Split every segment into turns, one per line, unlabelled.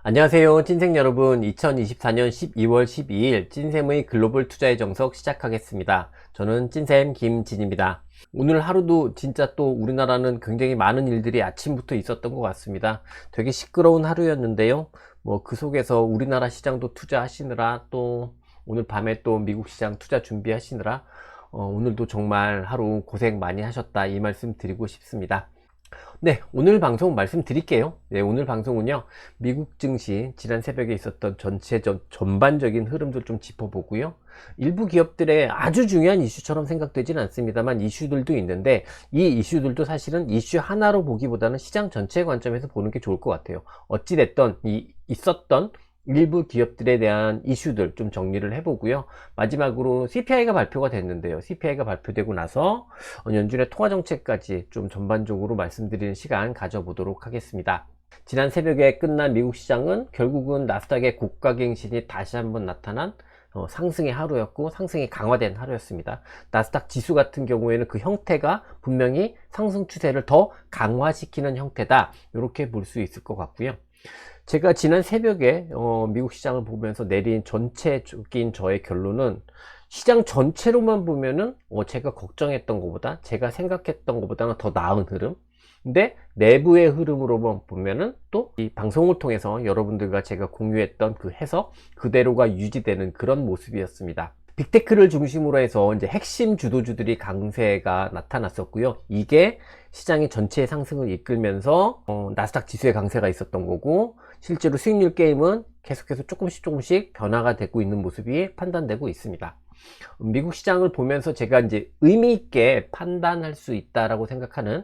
안녕하세요 찐생 여러분. 2024년 12월 12일 찐샘의 글로벌 투자의 정석 시작하겠습니다. 저는 찐샘 김진입니다. 오늘 하루도 진짜 또 우리나라는 굉장히 많은 일들이 아침부터 있었던 것 같습니다. 되게 시끄러운 하루였는데요. 그 속에서 우리나라 시장도 투자하시느라, 또 오늘 밤에 또 미국 시장 투자 준비하시느라 오늘도 정말 하루 고생 많이 하셨다, 이 말씀 드리고 싶습니다. 네, 오늘 방송 말씀드릴게요. 네, 오늘 방송은요, 미국 증시 지난 새벽에 있었던 전반적인 흐름들 좀 짚어보고요. 일부 기업들의 아주 중요한 이슈처럼 생각되지는 않습니다만 이슈들도 있는데, 이 이슈들도 사실은 이슈 하나로 보기보다는 시장 전체 관점에서 보는 게 좋을 것 같아요. 어찌됐던 있었던 일부 기업들에 대한 이슈들 좀 정리를 해보고요. 마지막으로 CPI가 발표가 됐는데요. CPI가 발표되고 나서 연준의 통화정책까지 좀 전반적으로 말씀드리는 시간 가져보도록 하겠습니다. 지난 새벽에 끝난 미국 시장은 결국은 나스닥의 고가갱신이 다시 한번 나타난 상승의 하루였고, 상승이 강화된 하루였습니다. 나스닥 지수 같은 경우에는 그 형태가 분명히 상승 추세를 더 강화시키는 형태다, 이렇게 볼 수 있을 것 같고요. 제가 지난 새벽에 미국 시장을 보면서 내린 전체적인 저의 결론은, 시장 전체로만 보면은 제가 걱정했던 것보다, 제가 생각했던 것보다는 더 나은 흐름, 근데 내부의 흐름으로만 보면은 또 이 방송을 통해서 여러분들과 제가 공유했던 그 해석 그대로가 유지되는 그런 모습이었습니다. 빅테크를 중심으로 해서 이제 핵심 주도주들이 강세가 나타났었고요. 이게 시장의 전체의 상승을 이끌면서 나스닥 지수의 강세가 있었던 거고, 실제로 수익률 게임은 계속해서 조금씩 변화가 되고 있는 모습이 판단되고 있습니다. 미국 시장을 보면서 제가 이제 의미 있게 판단할 수 있다라고 생각하는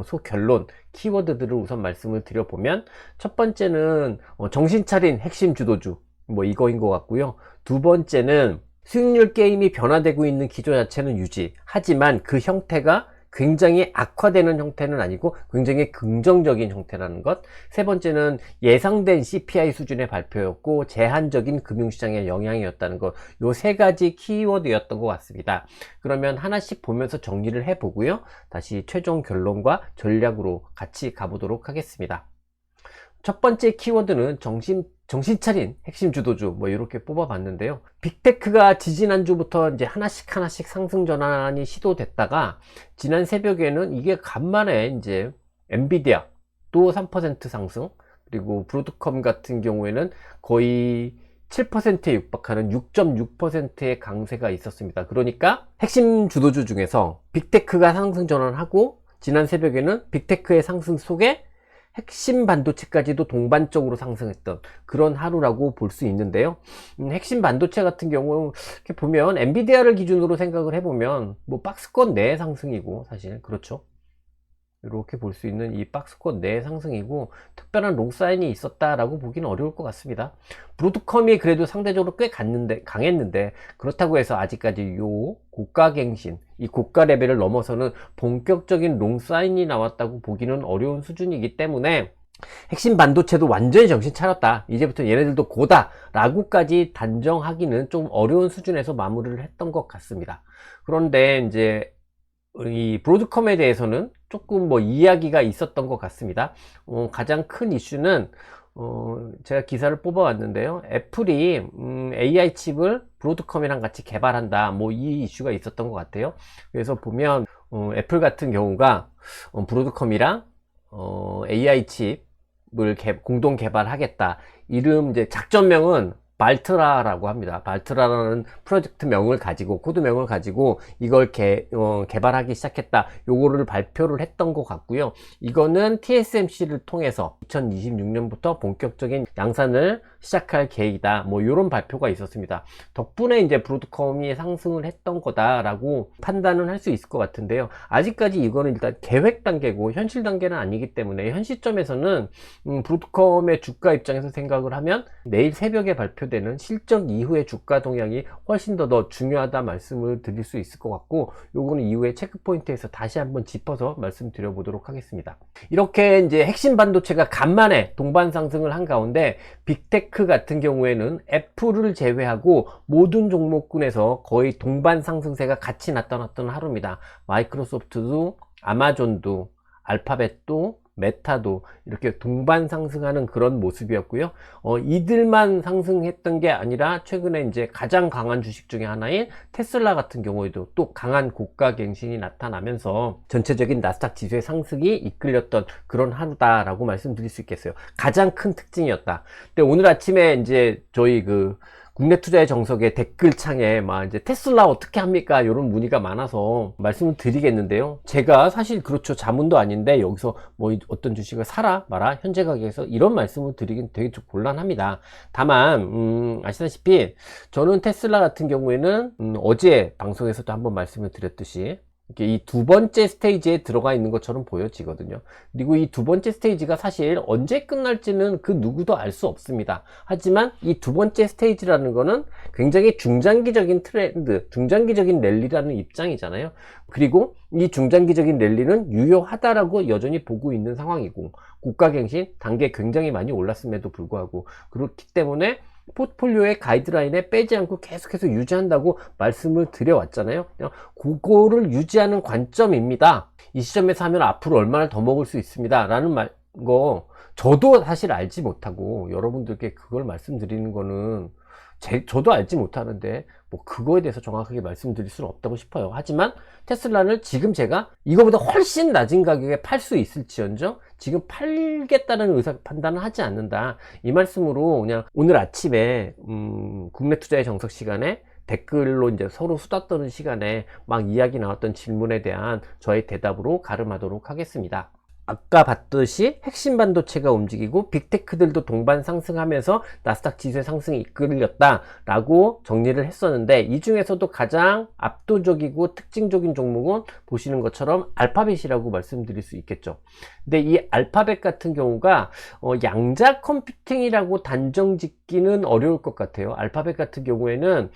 소결론, 키워드들을 우선 말씀을 드려보면, 첫 번째는 정신 차린 핵심 주도주, 이거인 것 같고요. 두 번째는 수익률 게임이 변화되고 있는 기조 자체는 유지, 하지만 그 형태가 굉장히 악화되는 형태는 아니고 굉장히 긍정적인 형태라는 것. 세 번째는 예상된 CPI 수준의 발표였고 제한적인 금융시장의 영향이었다는 것. 요 세 가지 키워드였던 것 같습니다. 그러면 하나씩 보면서 정리를 해보고요, 다시 최종 결론과 전략으로 같이 가보도록 하겠습니다. 첫 번째 키워드는 정신 차린 핵심 주도주, 이렇게 뽑아봤는데요. 빅테크가 지지난주부터 이제 하나씩 상승 전환이 시도됐다가, 지난 새벽에는 이게 간만에 이제 엔비디아 또 3% 상승, 그리고 브로드컴 같은 경우에는 거의 7%에 육박하는 6.6%의 강세가 있었습니다. 그러니까 핵심 주도주 중에서 빅테크가 상승 전환하고, 지난 새벽에는 빅테크의 상승 속에 핵심 반도체까지도 동반적으로 상승했던 그런 하루라고 볼 수 있는데요. 핵심 반도체 같은 경우 이렇게 보면 엔비디아를 기준으로 생각을 해보면 박스권 내의 상승이고, 사실 그렇죠. 이렇게 볼 수 있는 이 박스권 내의 상승이고, 특별한 롱사인이 있었다라고 보기는 어려울 것 같습니다. 브로드컴이 그래도 상대적으로 꽤 강했는데, 그렇다고 해서 아직까지 요 고가갱신, 이 고가 레벨을 넘어서는 본격적인 롱사인이 나왔다고 보기는 어려운 수준이기 때문에, 핵심 반도체도 완전히 정신 차렸다, 이제부터 얘네들도 고다 라고까지 단정하기는 좀 어려운 수준에서 마무리를 했던 것 같습니다. 그런데 이제 이 브로드컴에 대해서는 조금 이야기가 있었던 것 같습니다. 가장 큰 이슈는 제가 기사를 뽑아왔는데요. 애플이 AI 칩을 브로드컴이랑 같이 개발한다, 이 이슈가 있었던 것 같아요. 그래서 보면 애플 같은 경우가 브로드컴이랑 AI 칩을 공동 개발하겠다. 이름 이제 작전명은 발트라라고 합니다. 발트라라는 프로젝트 명을 가지고, 코드명을 가지고 이걸 개발하기 시작했다, 요거를 발표를 했던 것 같고요. 이거는 TSMC를 통해서 2026년부터 본격적인 양산을 시작할 계획이다, 요런 발표가 있었습니다. 덕분에 이제 브로드컴이 상승을 했던 거다라고 판단은 할 수 있을 것 같은데요. 아직까지 이거는 일단 계획 단계고 현실 단계는 아니기 때문에, 현 시점에서는 브로드컴의 주가 입장에서 생각을 하면 내일 새벽에 발표되는 실적 이후의 주가 동향이 훨씬 더 중요하다 말씀을 드릴 수 있을 것 같고, 요거는 이후에 체크포인트에서 다시 한번 짚어서 말씀드려 보도록 하겠습니다. 이렇게 이제 핵심 반도체가 간만에 동반 상승을 한 가운데, 빅테크 같은 경우에는 애플을 제외하고 모든 종목군에서 거의 동반 상승세가 같이 나타났던 하루입니다. 마이크로소프트도, 아마존도, 알파벳도, 메타도 이렇게 동반 상승하는 그런 모습이었고요. 이들만 상승했던 게 아니라 최근에 이제 가장 강한 주식 중에 하나인 테슬라 같은 경우에도 또 강한 고가 갱신이 나타나면서 전체적인 나스닥 지수의 상승이 이끌렸던 그런 하루다라고 말씀드릴 수 있겠어요. 가장 큰 특징이었다. 근데 오늘 아침에 이제 저희 국내 투자의 정석의 댓글창에 막 이제 테슬라 어떻게 합니까? 이런 문의가 많아서 말씀을 드리겠는데요. 제가 사실 그렇죠. 자문도 아닌데 여기서 뭐 어떤 주식을 사라 마라 현재 가격에서 이런 말씀을 드리긴 되게 좀 곤란합니다. 다만 아시다시피 저는 테슬라 같은 경우에는 어제 방송에서도 한번 말씀을 드렸듯이 이 두 번째 스테이지에 들어가 있는 것처럼 보여지거든요. 그리고 이 두 번째 스테이지가 사실 언제 끝날지는 그 누구도 알 수 없습니다. 하지만 이 두 번째 스테이지라는 거는 굉장히 중장기적인 트렌드, 중장기적인 랠리라는 입장이잖아요. 그리고 이 중장기적인 랠리는 유효하다라고 여전히 보고 있는 상황이고, 고가갱신 단계 굉장히 많이 올랐음에도 불구하고, 그렇기 때문에 포트폴리오의 가이드라인에 빼지 않고 계속해서 유지한다고 말씀을 드려왔잖아요. 그거를 유지하는 관점입니다. 이 시점에서 하면 앞으로 얼마나 더 먹을 수 있습니다 라는 거 저도 사실 알지 못하고 여러분들께 그걸 말씀드리는 거는 저도 알지 못하는데 뭐 그거에 대해서 정확하게 말씀드릴 수는 없다고 싶어요. 하지만 테슬라를 지금 제가 이거보다 훨씬 낮은 가격에 팔 수 있을지언정 지금 팔겠다는 의사 판단은 하지 않는다. 이 말씀으로 그냥 오늘 아침에 국내 투자의 정석 시간에 댓글로 이제 서로 수다 떠는 시간에 막 이야기 나왔던 질문에 대한 저의 대답으로 가름하도록 하겠습니다. 아까 봤듯이 핵심 반도체가 움직이고 빅테크들도 동반 상승하면서 나스닥 지수의 상승이 이끌렸다 라고 정리를 했었는데, 이 중에서도 가장 압도적이고 특징적인 종목은 보시는 것처럼 알파벳이라고 말씀드릴 수 있겠죠. 근데 이 알파벳 같은 경우가 양자 컴퓨팅이라고 단정 짓기는 어려울 것 같아요. 알파벳 같은 경우에는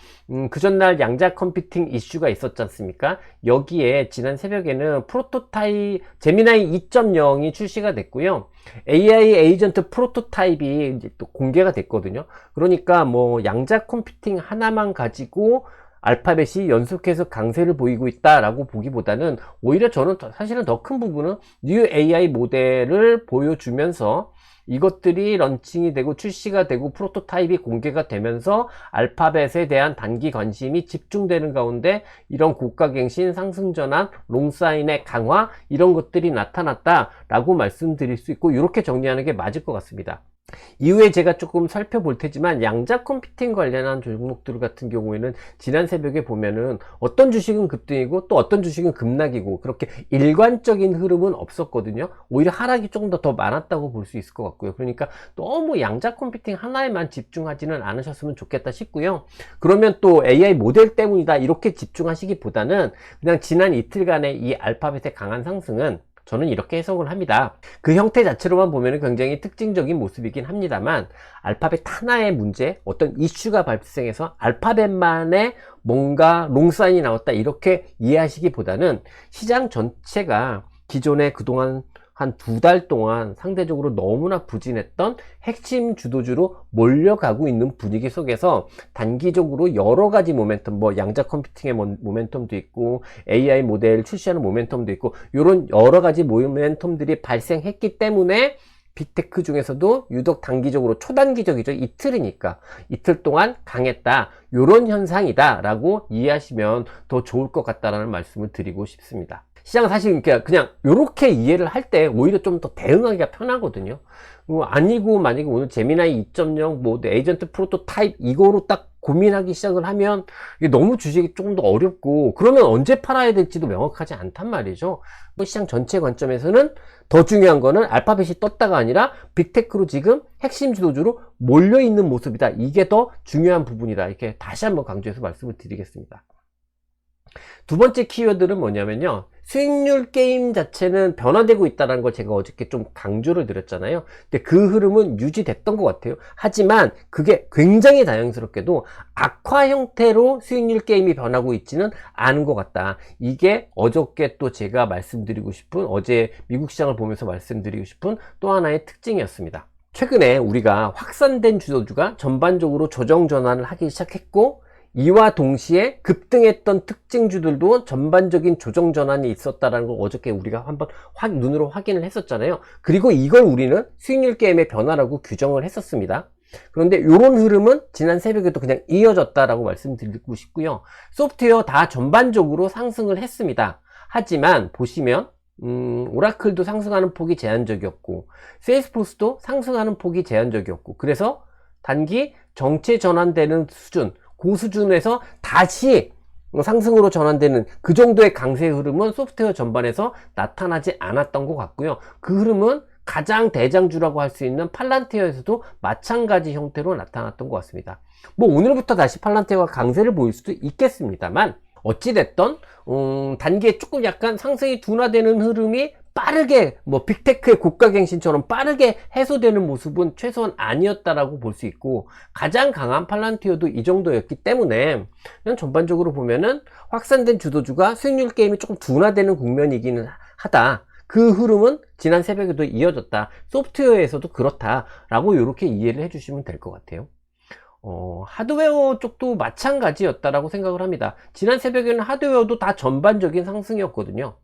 그 전날 양자 컴퓨팅 이슈가 있었지 않습니까? 여기에 지난 새벽에는 프로토타입 제미나이 2.0이 출시가 됐고요. AI 에이전트 프로토타입이 이제 또 공개가 됐거든요. 그러니까 뭐 양자 컴퓨팅 하나만 가지고 알파벳이 연속해서 강세를 보이고 있다라고 보기보다는 오히려 저는 사실은 더 큰 부분은 뉴 AI 모델을 보여주면서 이것들이 런칭이 되고 출시가 되고 프로토타입이 공개가 되면서 알파벳에 대한 단기 관심이 집중되는 가운데 이런 고가갱신, 상승전환, 롱사인의 강화 이런 것들이 나타났다라고 말씀드릴 수 있고, 이렇게 정리하는 게 맞을 것 같습니다. 이후에 제가 조금 살펴볼 테지만 양자 컴퓨팅 관련한 종목들 같은 경우에는 지난 새벽에 보면은 어떤 주식은 급등이고 또 어떤 주식은 급락이고 그렇게 일관적인 흐름은 없었거든요. 오히려 하락이 조금 더 많았다고 볼 수 있을 것 같고요. 그러니까 너무 양자 컴퓨팅 하나에만 집중하지는 않으셨으면 좋겠다 싶고요. 그러면 또 AI 모델 때문이다 이렇게 집중하시기보다는 그냥 지난 이틀간의 이 알파벳의 강한 상승은 저는 이렇게 해석을 합니다. 그 형태 자체로만 보면 굉장히 특징적인 모습이긴 합니다만, 알파벳 하나의 문제, 어떤 이슈가 발생해서 알파벳만의 뭔가 롱사인이 나왔다 이렇게 이해하시기보다는 시장 전체가 기존에 그동안 한 2달 동안 상대적으로 너무나 부진했던 핵심 주도주로 몰려가고 있는 분위기 속에서 단기적으로 여러 가지 모멘텀, 뭐 양자 컴퓨팅의 모멘텀도 있고 AI 모델 출시하는 모멘텀도 있고 이런 여러 가지 모멘텀들이 발생했기 때문에 빅테크 중에서도 유독 단기적으로 초단기적이죠. 이틀이니까 이틀 동안 강했다, 이런 현상이다 라고 이해하시면 더 좋을 것 같다라는 말씀을 드리고 싶습니다. 시장은 사실 그냥 이렇게 이해를 할 때 오히려 좀 더 대응하기가 편하거든요. 아니고 만약에 오늘 제미나이 2.0 뭐 에이전트 프로토타입 이거로 딱 고민하기 시작을 하면 이게 너무 주식이 조금 더 어렵고, 그러면 언제 팔아야 될지도 명확하지 않단 말이죠. 시장 전체 관점에서는 더 중요한 거는 알파벳이 떴다가 아니라 빅테크로 지금 핵심 주도주로 몰려있는 모습이다. 이게 더 중요한 부분이다. 이렇게 다시 한번 강조해서 말씀을 드리겠습니다. 두 번째 키워드는 뭐냐면요, 수익률 게임 자체는 변화되고 있다는 걸 제가 어저께 좀 강조를 드렸잖아요. 근데 그 흐름은 유지됐던 것 같아요. 하지만 그게 굉장히 다행스럽게도 악화 형태로 수익률 게임이 변하고 있지는 않은 것 같다. 이게 어저께 또 제가 말씀드리고 싶은, 어제 미국 시장을 보면서 말씀드리고 싶은 또 하나의 특징이었습니다. 최근에 우리가 확산된 주도주가 전반적으로 조정 전환을 하기 시작했고, 이와 동시에 급등했던 특징주들도 전반적인 조정 전환이 있었다는 걸 어저께 우리가 한번 눈으로 확인을 했었잖아요. 그리고 이걸 우리는 수익률 게임의 변화라고 규정을 했었습니다. 그런데 이런 흐름은 지난 새벽에도 그냥 이어졌다라고 말씀드리고 싶고요. 소프트웨어 다 전반적으로 상승을 했습니다. 하지만 보시면 오라클도 상승하는 폭이 제한적이었고 세일스포스도 상승하는 폭이 제한적이었고, 그래서 단기 정체 전환되는 수준, 그 수준에서 다시 상승으로 전환되는 그 정도의 강세 흐름은 소프트웨어 전반에서 나타나지 않았던 것 같고요. 그 흐름은 가장 대장주라고 할 수 있는 팔란티어에서도 마찬가지 형태로 나타났던 것 같습니다. 뭐 오늘부터 다시 팔란티어가 강세를 보일 수도 있겠습니다만, 어찌됐던 단기에 조금 약간 상승이 둔화되는 흐름이 빠르게 뭐 빅테크의 고가갱신처럼 빠르게 해소되는 모습은 최소한 아니었다라고 볼 수 있고, 가장 강한 팔란티어도 이 정도였기 때문에 그냥 전반적으로 보면은 확산된 주도주가 수익률 게임이 조금 둔화되는 국면이기는 하다. 그 흐름은 지난 새벽에도 이어졌다. 소프트웨어에서도 그렇다라고 이렇게 이해를 해주시면 될 것 같아요. 하드웨어 쪽도 마찬가지였다라고 생각을 합니다. 지난 새벽에는 하드웨어도 다 전반적인 상승이었거든요.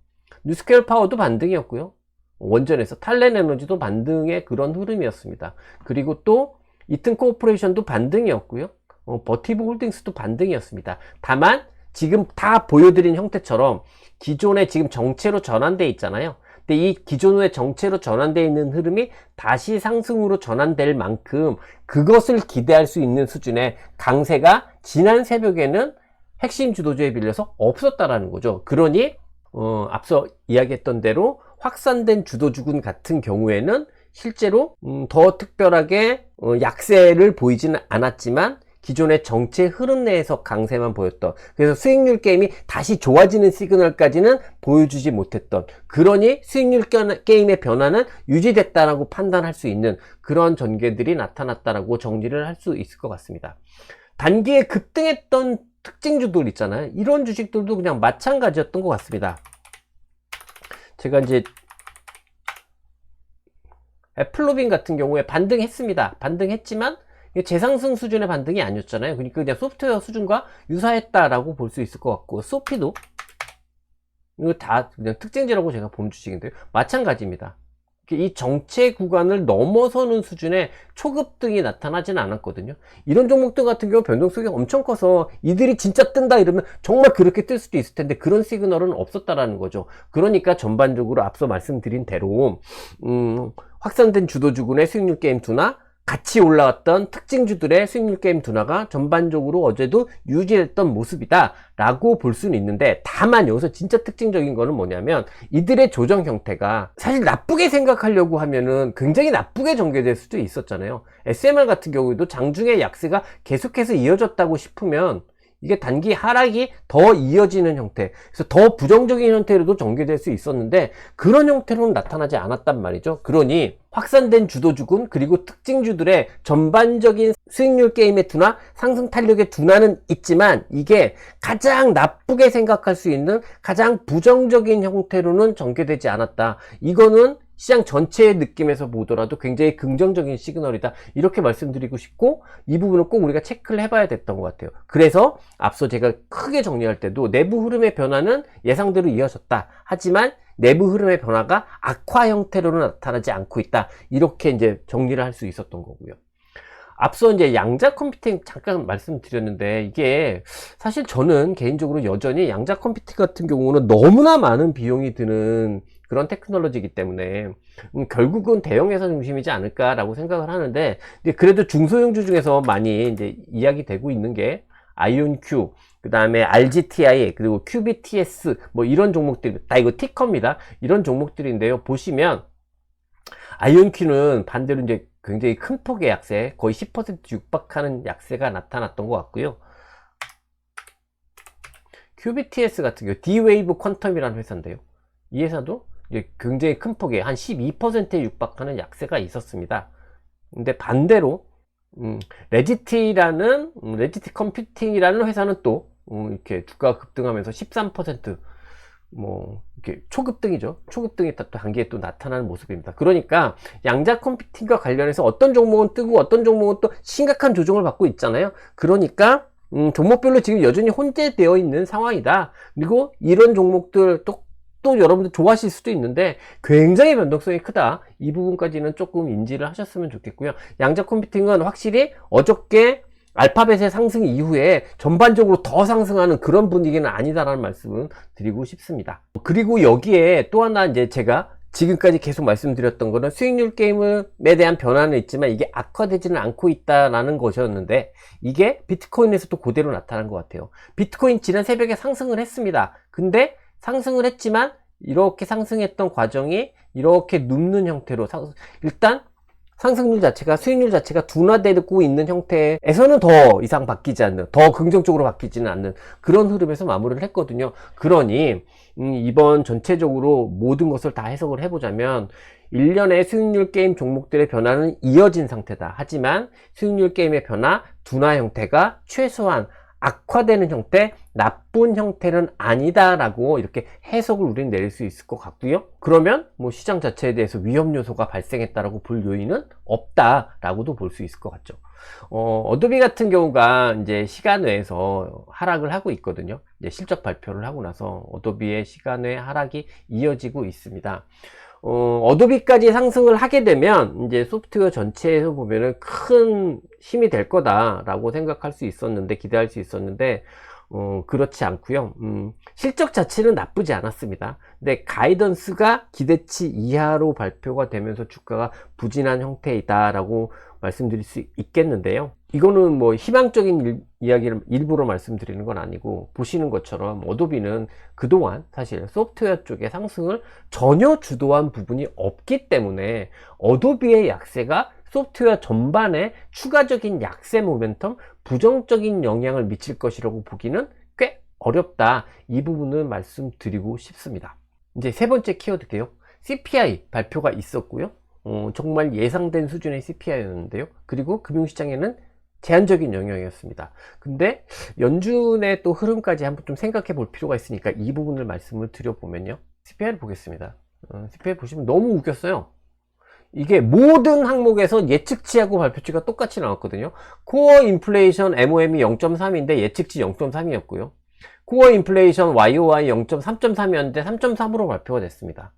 뉴스케일 파워도 반등이었고요. 원전에서 탈렌 에너지도 반등의 그런 흐름이었습니다. 그리고 또 이튼 코퍼레이션도 반등이었고요. 버티브 홀딩스도 반등이었습니다. 다만 지금 다 보여드린 형태처럼 기존에 지금 정체로 전환되어 있잖아요. 근데 이 기존의 정체로 전환되어 있는 흐름이 다시 상승으로 전환될 만큼 그것을 기대할 수 있는 수준의 강세가 지난 새벽에는 핵심 주도주에 빌려서 없었다라는 거죠. 그러니 앞서 이야기했던 대로 확산된 주도주군 같은 경우에는 실제로 더 특별하게 약세를 보이지는 않았지만 기존의 정체 흐름 내에서 강세만 보였던, 그래서 수익률 게임이 다시 좋아지는 시그널까지는 보여주지 못했던, 그러니 수익률 게임의 변화는 유지됐다라고 판단할 수 있는 그런 전개들이 나타났다라고 정리를 할 수 있을 것 같습니다. 단기에 급등했던 특징주들 있잖아요. 이런 주식들도 그냥 마찬가지였던 것 같습니다. 제가 이제 애플로빈 같은 경우에 반등했습니다. 반등했지만 재상승 수준의 반등이 아니었잖아요. 그러니까 그냥 소프트웨어 수준과 유사했다라고 볼 수 있을 것 같고, 소피도 이거 다 그냥 특징지라고 제가 본 주식인데요. 마찬가지입니다. 이 정체 구간을 넘어서는 수준의 초급등이 나타나지는 않았거든요. 이런 종목들 같은 경우 변동성이 엄청 커서 이들이 진짜 뜬다 이러면 정말 그렇게 뜰 수도 있을 텐데 그런 시그널은 없었다라는 거죠. 그러니까 전반적으로 앞서 말씀드린 대로 확산된 주도주군의 수익률 게임 둔화, 같이 올라왔던 특징주들의 수익률 게임 둔화가 전반적으로 어제도 유지했던 모습이다 라고 볼 수는 있는데, 다만 여기서 진짜 특징적인 거는 뭐냐면 이들의 조정 형태가 사실 나쁘게 생각하려고 하면은 굉장히 나쁘게 전개될 수도 있었잖아요. SMR 같은 경우에도 장중에 약세가 계속해서 이어졌다고 싶으면 이게 단기 하락이 더 이어지는 형태, 그래서 더 부정적인 형태로도 전개될 수 있었는데 그런 형태로는 나타나지 않았단 말이죠. 그러니 확산된 주도주군 그리고 특징주들의 전반적인 수익률 게임의 둔화, 상승 탄력의 둔화는 있지만 이게 가장 나쁘게 생각할 수 있는 가장 부정적인 형태로는 전개되지 않았다. 이거는 시장 전체의 느낌에서 보더라도 굉장히 긍정적인 시그널이다, 이렇게 말씀드리고 싶고, 이 부분은 꼭 우리가 체크를 해봐야 됐던 것 같아요. 그래서 앞서 제가 크게 정리할 때도 내부 흐름의 변화는 예상대로 이어졌다, 하지만 내부 흐름의 변화가 악화 형태로는 나타나지 않고 있다, 이렇게 이제 정리를 할 수 있었던 거고요. 앞서 이제 양자 컴퓨팅 잠깐 말씀드렸는데, 이게 사실 저는 개인적으로 여전히 양자 컴퓨팅 같은 경우는 너무나 많은 비용이 드는 그런 테크놀로지이기 때문에 결국은 대형회사 중심이지 않을까라고 생각을 하는데, 그래도 중소형주 중에서 많이 이제 이야기되고 있는 게 아이온큐, 그 다음에 RGTI, 그리고 QBTS, 뭐 이런 종목들, 다 이거 티커입니다. 이런 종목들인데요. 보시면 아이온큐는 반대로 이제 굉장히 큰 폭의 약세, 거의 10% 육박하는 약세가 나타났던 것 같고요. QBTS 같은 경우 D-Wave 퀀텀이라는 회사인데요. 이 회사도 이제 굉장히 큰 폭의 한 12%에 육박하는 약세가 있었습니다. 근데 반대로 레지티 컴퓨팅이라는 회사는 또 이렇게 주가가 급등하면서 13% 뭐 이렇게 초급등이죠. 초급등이 또 단기에 또 나타나는 모습입니다. 그러니까 양자 컴퓨팅과 관련해서 어떤 종목은 뜨고 어떤 종목은 또 심각한 조정을 받고 있잖아요. 그러니까 종목별로 지금 여전히 혼재되어 있는 상황이다. 그리고 이런 종목들 또 여러분들 좋아하실 수도 있는데 굉장히 변동성이 크다. 이 부분까지는 조금 인지를 하셨으면 좋겠고요. 양자 컴퓨팅은 확실히 어저께 알파벳의 상승 이후에 전반적으로 더 상승하는 그런 분위기는 아니다라는 말씀을 드리고 싶습니다. 그리고 여기에 또 하나 이제 제가 지금까지 계속 말씀드렸던 거는 수익률 게임에 대한 변화는 있지만 이게 악화되지는 않고 있다라는 것이었는데 이게 비트코인에서도 그대로 나타난 것 같아요. 비트코인 지난 새벽에 상승을 했습니다. 근데 상승을 했지만 이렇게 상승했던 과정이 이렇게 눕는 형태로 일단 상승률 자체가 수익률 자체가 둔화되고 있는 형태에서는 더 이상 바뀌지 않는, 더 긍정적으로 바뀌지는 않는 그런 흐름에서 마무리를 했거든요. 그러니 이번 전체적으로 모든 것을 다 해석을 해보자면 1년의 수익률 게임 종목들의 변화는 이어진 상태다. 하지만 수익률 게임의 변화, 둔화 형태가 최소한 악화되는 형태, 나쁜 형태는 아니다라고 이렇게 해석을 우리는 내릴 수 있을 것 같고요. 그러면 뭐 시장 자체에 대해서 위험 요소가 발생했다라고 볼 요인은 없다라고도 볼 수 있을 것 같죠. 어도비 같은 경우가 이제 시간외에서 하락을 하고 있거든요. 이제 실적 발표를 하고 나서 어도비의 시간외 하락이 이어지고 있습니다. 어도비까지 상승을 하게 되면 이제 소프트웨어 전체에서 보면은 큰 힘이 될 거다라고 생각할 수 있었는데, 기대할 수 있었는데 그렇지 않고요. 실적 자체는 나쁘지 않았습니다. 근데 가이던스가 기대치 이하로 발표가 되면서 주가가 부진한 형태이다라고 말씀드릴 수 있겠는데요. 이거는 뭐 희망적인 이야기를 일부러 말씀드리는 건 아니고, 보시는 것처럼 어도비는 그동안 사실 소프트웨어 쪽의 상승을 전혀 주도한 부분이 없기 때문에 어도비의 약세가 소프트웨어 전반에 추가적인 약세 모멘텀, 부정적인 영향을 미칠 것이라고 보기는 꽤 어렵다. 이 부분을 말씀드리고 싶습니다. 이제 세 번째 키워드게요. CPI 발표가 있었고요. 정말 예상된 수준의 CPI였는데요. 그리고 금융시장에는 제한적인 영향이었습니다. 근데 연준의 또 흐름까지 한번 좀 생각해 볼 필요가 있으니까 이 부분을 말씀을 드려보면요. CPI를 보겠습니다. CPI 보시면 너무 웃겼어요. 이게 모든 항목에서 예측치하고 발표치가 똑같이 나왔거든요. 코어 인플레이션 MOM이 0.3인데 예측치 0.3이었고요. 코어 인플레이션 YOY 3.3이었는데 3.3으로 발표가 됐습니다.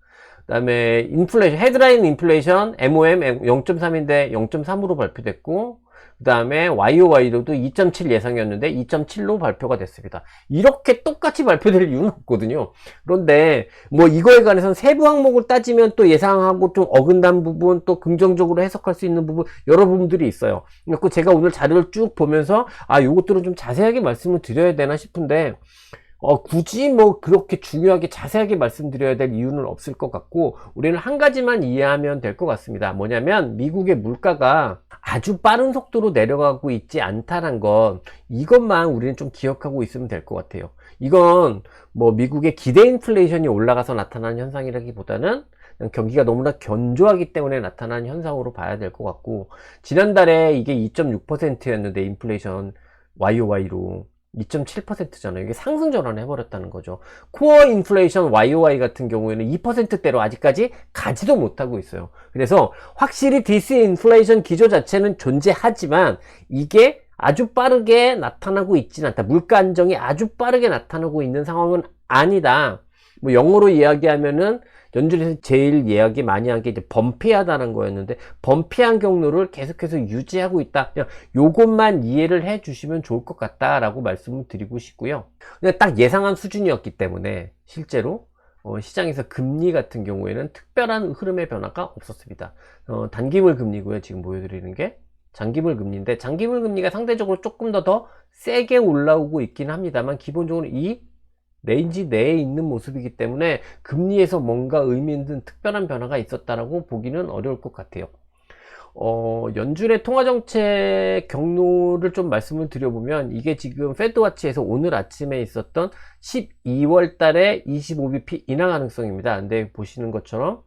그 다음에 인플레이션, 헤드라인 인플레이션 MOM 0.3인데 0.3으로 발표됐고, 그 다음에 YOY로도 2.7 예상이었는데 2.7로 발표가 됐습니다. 이렇게 똑같이 발표될 이유는 없거든요. 그런데 뭐 이거에 관해서는 세부 항목을 따지면 또 예상하고 좀 어긋난 부분, 또 긍정적으로 해석할 수 있는 부분, 여러 부분들이 있어요. 그래서 제가 오늘 자료를 쭉 보면서 요것들은 좀 자세하게 말씀을 드려야 되나 싶은데 굳이 뭐 그렇게 중요하게 자세하게 말씀드려야 될 이유는 없을 것 같고, 우리는 한 가지만 이해하면 될 것 같습니다. 뭐냐면 미국의 물가가 아주 빠른 속도로 내려가고 있지 않다는 것, 이것만 우리는 좀 기억하고 있으면 될 것 같아요. 이건 뭐 미국의 기대 인플레이션이 올라가서 나타나는 현상이라기보다는 그냥 경기가 너무나 견조하기 때문에 나타나는 현상으로 봐야 될 것 같고, 지난달에 이게 2.6%였는데 인플레이션 YOY로 2.7%잖아요. 이게 상승 전환을 해버렸다는 거죠. 코어 인플레이션 YOY 같은 경우에는 2%대로 아직까지 가지도 못하고 있어요. 그래서 확실히 디스인플레이션 기조 자체는 존재하지만 이게 아주 빠르게 나타나고 있지는 않다. 물가 안정이 아주 빠르게 나타나고 있는 상황은 아니다. 뭐 영어로 이야기하면은 연준에서 제일 이야기 많이 한 게 이제 범피하다는 거였는데, 범피한 경로를 계속해서 유지하고 있다. 그냥 요것만 이해를 해 주시면 좋을 것 같다라고 말씀을 드리고 싶고요. 그냥 딱 예상한 수준이었기 때문에 실제로 시장에서 금리 같은 경우에는 특별한 흐름의 변화가 없었습니다. 단기물 금리고요. 지금 보여드리는 게 장기물 금리인데, 장기물 금리가 상대적으로 조금 더 세게 올라오고 있긴 합니다만, 기본적으로 이 레인지 내에 있는 모습이기 때문에 금리에서 뭔가 의미 있는 특별한 변화가 있었다라고 보기는 어려울 것 같아요. 연준의 통화정책 경로를 좀 말씀을 드려보면, 이게 지금 페드와치에서 오늘 아침에 있었던 12월 달에 25bp 인하 가능성입니다. 근데 보시는 것처럼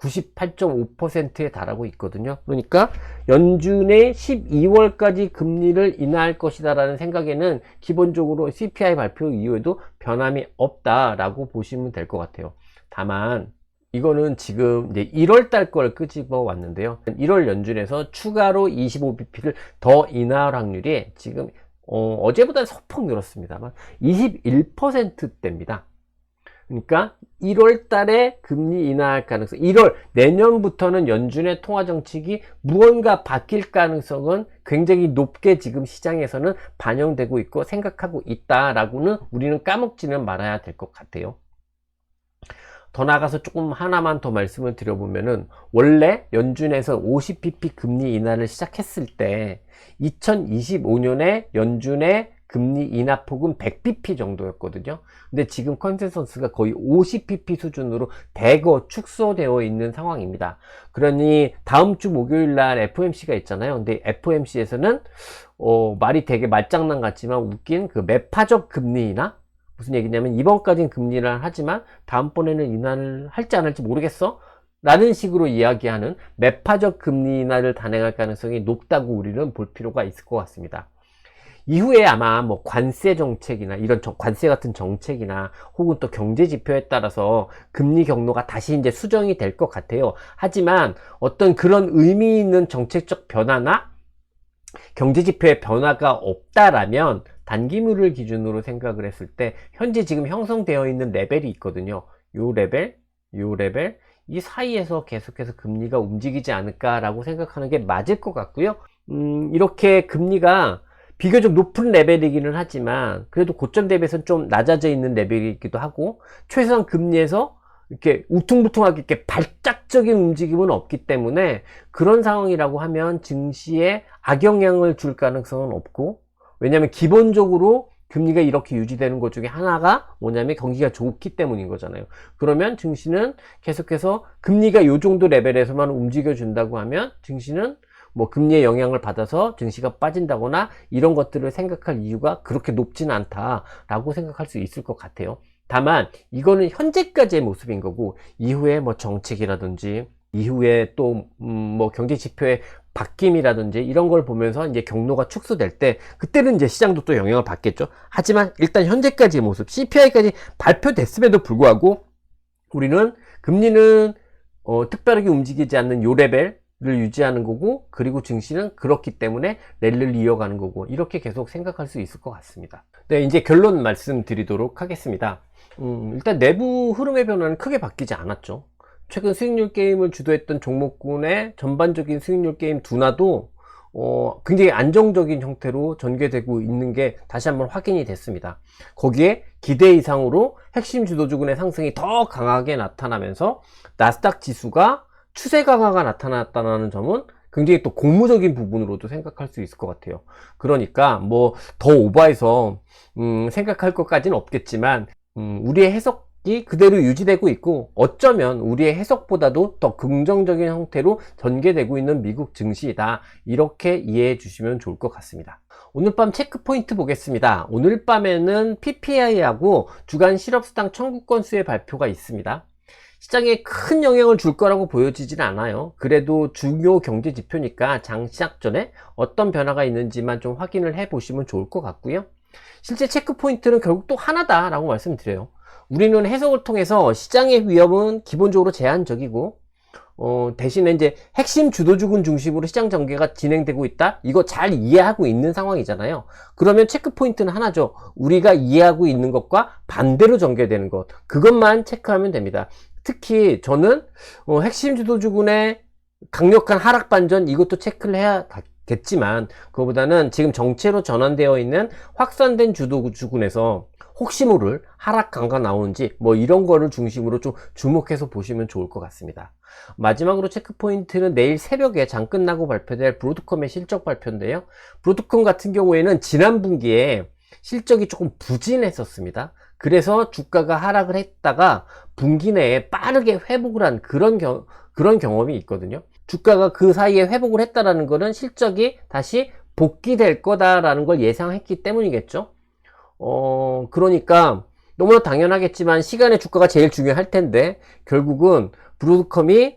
98.5%에 달하고 있거든요. 그러니까 연준의 12월까지 금리를 인하할 것이다 라는 생각에는 기본적으로 CPI 발표 이후에도 변함이 없다라고 보시면 될 것 같아요. 다만 이거는 지금 이제 1월 달 걸 끄집어 왔는데요. 1월 연준에서 추가로 25bp를 더 인하할 확률이 지금 어제보다 소폭 늘었습니다만 21%대입니다. 그러니까 1월 달에 금리 인하할 가능성, 내년부터는 연준의 통화 정책이 무언가 바뀔 가능성은 굉장히 높게 지금 시장에서는 반영되고 있고 생각하고 있다라고는 우리는 까먹지는 말아야 될 것 같아요. 더 나아가서 조금 하나만 더 말씀을 드려보면은, 원래 연준에서 50bp 금리 인하를 시작했을 때 2025년에 연준의 금리 인하폭은 100bp 정도였거든요. 근데 지금 컨센서스가 거의 50bp 수준으로 대거 축소되어 있는 상황입니다. 그러니 다음 주 목요일 날 FOMC가 있잖아요. 근데 FOMC에서는 말이 되게 말장난 같지만 웃긴 그 매파적 금리 인하, 무슨 얘기냐면 이번까지는 금리 인하를 하지만 다음번에는 인하를 할지 안 할지 모르겠어 라는 식으로 이야기하는 매파적 금리 인하를 단행할 가능성이 높다고 우리는 볼 필요가 있을 것 같습니다. 이후에 아마 뭐 관세 정책이나 이런 관세 같은 정책이나 혹은 또 경제 지표에 따라서 금리 경로가 다시 이제 수정이 될 것 같아요. 하지만 어떤 그런 의미 있는 정책적 변화나 경제 지표의 변화가 없다라면 단기물을 기준으로 생각을 했을 때 현재 지금 형성되어 있는 레벨이 있거든요. 요 레벨, 요 레벨, 이 사이에서 계속해서 금리가 움직이지 않을까라고 생각하는 게 맞을 것 같고요. 이렇게 금리가 비교적 높은 레벨이기는 하지만 그래도 고점 대비해서는 좀 낮아져 있는 레벨이기도 하고, 최소한 금리에서 이렇게 우퉁부퉁하게 이렇게 발작적인 움직임은 없기 때문에 그런 상황이라고 하면 증시에 악영향을 줄 가능성은 없고, 왜냐하면 기본적으로 금리가 이렇게 유지되는 것 중에 하나가 뭐냐면 경기가 좋기 때문인 거잖아요. 그러면 증시는 계속해서 금리가 이 정도 레벨에서만 움직여 준다고 하면 증시는 뭐 금리의 영향을 받아서 증시가 빠진다거나 이런 것들을 생각할 이유가 그렇게 높지는 않다라고 생각할 수 있을 것 같아요. 다만 이거는 현재까지의 모습인 거고, 이후에 뭐 정책이라든지 이후에 또 뭐 경제 지표의 바뀜이라든지 이런 걸 보면서 이제 경로가 축소될 때 그때는 이제 시장도 또 영향을 받겠죠. 하지만 일단 현재까지의 모습, CPI까지 발표됐음에도 불구하고 우리는 금리는 특별하게 움직이지 않는 요 레벨 를 유지하는 거고, 그리고 증시는 그렇기 때문에 랠리를 이어가는 거고, 이렇게 계속 생각할 수 있을 것 같습니다. 네, 이제 결론 말씀드리도록 하겠습니다. 일단 내부 흐름의 변화는 크게 바뀌지 않았죠. 최근 수익률 게임을 주도했던 종목군의 전반적인 수익률 게임 둔화도 굉장히 안정적인 형태로 전개되고 있는 게 다시 한번 확인이 됐습니다. 거기에 기대 이상으로 핵심 주도주군의 상승이 더 강하게 나타나면서 나스닥 지수가 추세 강화가 나타났다는 점은 굉장히 또 고무적인 부분으로도 생각할 수 있을 것 같아요. 그러니까 뭐 더 오버해서 생각할 것까지는 없겠지만 우리의 해석이 그대로 유지되고 있고, 어쩌면 우리의 해석보다도 더 긍정적인 형태로 전개되고 있는 미국 증시이다, 이렇게 이해해 주시면 좋을 것 같습니다. 오늘 밤 체크 포인트 보겠습니다. 오늘 밤에는 PPI하고 주간 실업수당 청구 건수의 발표가 있습니다. 시장에 큰 영향을 줄 거라고 보여지진 않아요. 그래도 중요 경제 지표니까 장 시작 전에 어떤 변화가 있는지만 좀 확인을 해 보시면 좋을 것 같고요. 실제 체크 포인트는 결국 또 하나다라고 말씀드려요. 우리는 해석을 통해서 시장의 위험은 기본적으로 제한적이고, 대신에 이제 핵심 주도주군 중심으로 시장 전개가 진행되고 있다, 이거 잘 이해하고 있는 상황이잖아요. 그러면 체크 포인트는 하나죠. 우리가 이해하고 있는 것과 반대로 전개되는 것, 그것만 체크하면 됩니다. 특히 저는 핵심 주도주군의 강력한 하락 반전, 이것도 체크를 해야겠지만, 그거보다는 지금 정체로 전환되어 있는 확산된 주도주군에서 혹시 모를 하락 강가 나오는지 뭐 이런 거를 중심으로 좀 주목해서 보시면 좋을 것 같습니다. 마지막으로 체크 포인트는 내일 새벽에 장 끝나고 발표될 브로드컴의 실적 발표인데요. 브로드컴 같은 경우에는 지난 분기에 실적이 조금 부진했었습니다. 그래서 주가가 하락을 했다가 분기 내에 빠르게 회복을 한 그런 경험이 있거든요. 주가가 그 사이에 회복을 했다라는 거는 실적이 다시 복귀될 거다라는 걸 예상했기 때문이겠죠. 그러니까 너무나 당연하겠지만 시간의 주가가 제일 중요할 텐데, 결국은 브로드컴이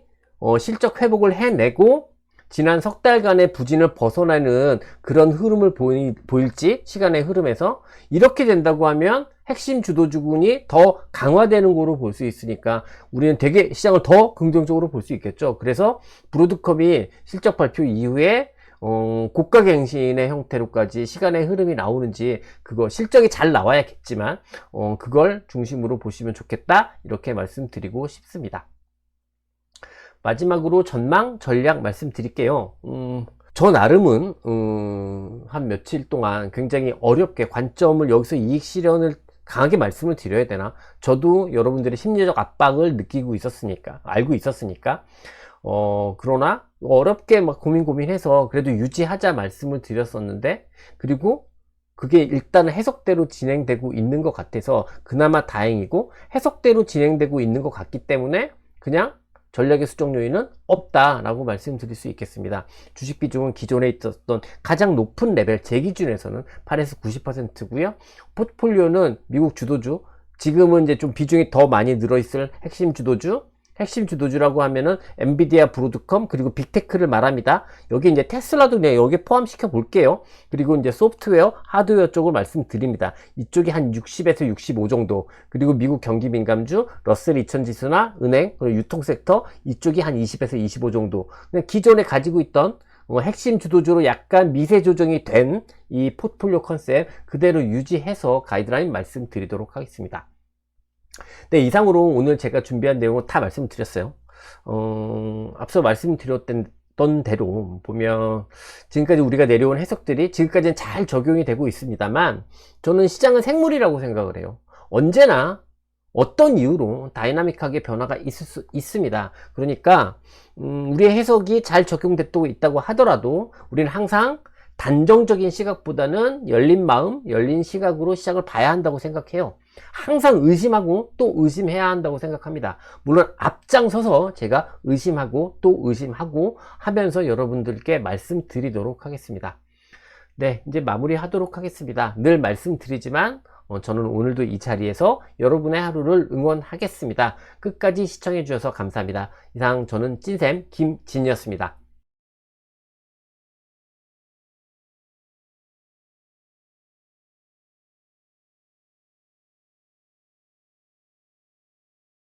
실적 회복을 해내고 지난 석 달간의 부진을 벗어나는 그런 흐름을 보일지, 시간의 흐름에서 이렇게 된다고 하면 핵심 주도주군이 더 강화되는 거로 볼 수 있으니까 우리는 되게 시장을 더 긍정적으로 볼 수 있겠죠. 그래서 브로드컴이 실적 발표 이후에 고가갱신의 형태로까지 시간의 흐름이 나오는지 그거 실적이 잘 나와야겠지만 그걸 중심으로 보시면 좋겠다 이렇게 말씀드리고 싶습니다. 마지막으로 전망 전략 말씀드릴게요. 저 나름은 한 며칠 동안 굉장히 어렵게 관점을 여기서 이익 실현을 강하게 말씀을 드려야 되나, 저도 여러분들의 심리적 압박을 느끼고 있었으니까, 알고 있었으니까 그러나 어렵게 막 고민해서 그래도 유지하자 말씀을 드렸었는데, 그리고 그게 일단은 해석대로 진행되고 있는 것 같아서 그나마 다행이고, 해석대로 진행되고 있는 것 같기 때문에 그냥 전략의 수정 요인은 없다라고 말씀드릴 수 있겠습니다. 주식 비중은 기존에 있었던 가장 높은 레벨, 제 기준에서는 8에서 90%고요. 포트폴리오는 미국 주도주, 지금은 이제 좀 비중이 더 많이 늘어있을 핵심 주도주라고 하면은 엔비디아, 브로드컴, 그리고 빅테크를 말합니다. 여기 이제 테슬라도 그냥 여기에 포함시켜 볼게요. 그리고 이제 소프트웨어, 하드웨어 쪽을 말씀드립니다. 이쪽이 한 60에서 65 정도. 그리고 미국 경기 민감주, 러셀 2000 지수나 은행, 그리고 유통 섹터, 이쪽이 한 20에서 25 정도. 그냥 기존에 가지고 있던 핵심 주도주로 약간 미세 조정이 된 이 포트폴리오 컨셉 그대로 유지해서 가이드라인 말씀드리도록 하겠습니다. 네, 이상으로 오늘 제가 준비한 내용을 다 말씀드렸어요. 앞서 말씀드렸던 대로 보면 지금까지 우리가 내려온 해석들이 지금까지는 잘 적용이 되고 있습니다만, 저는 시장은 생물이라고 생각을 해요. 언제나 어떤 이유로 다이나믹하게 변화가 있을 수 있습니다. 그러니까 우리의 해석이 잘 적용되고 있다고 하더라도 우리는 항상 단정적인 시각보다는 열린 마음, 열린 시각으로 시작을 봐야 한다고 생각해요. 항상 의심하고 또 의심해야 한다고 생각합니다. 물론 앞장서서 제가 의심하고 또 의심하고 하면서 여러분들께 말씀드리도록 하겠습니다. 네, 이제 마무리 하도록 하겠습니다. 늘 말씀드리지만 저는 오늘도 이 자리에서 여러분의 하루를 응원하겠습니다. 끝까지 시청해 주셔서 감사합니다. 이상 저는 찐쌤 김진이었습니다.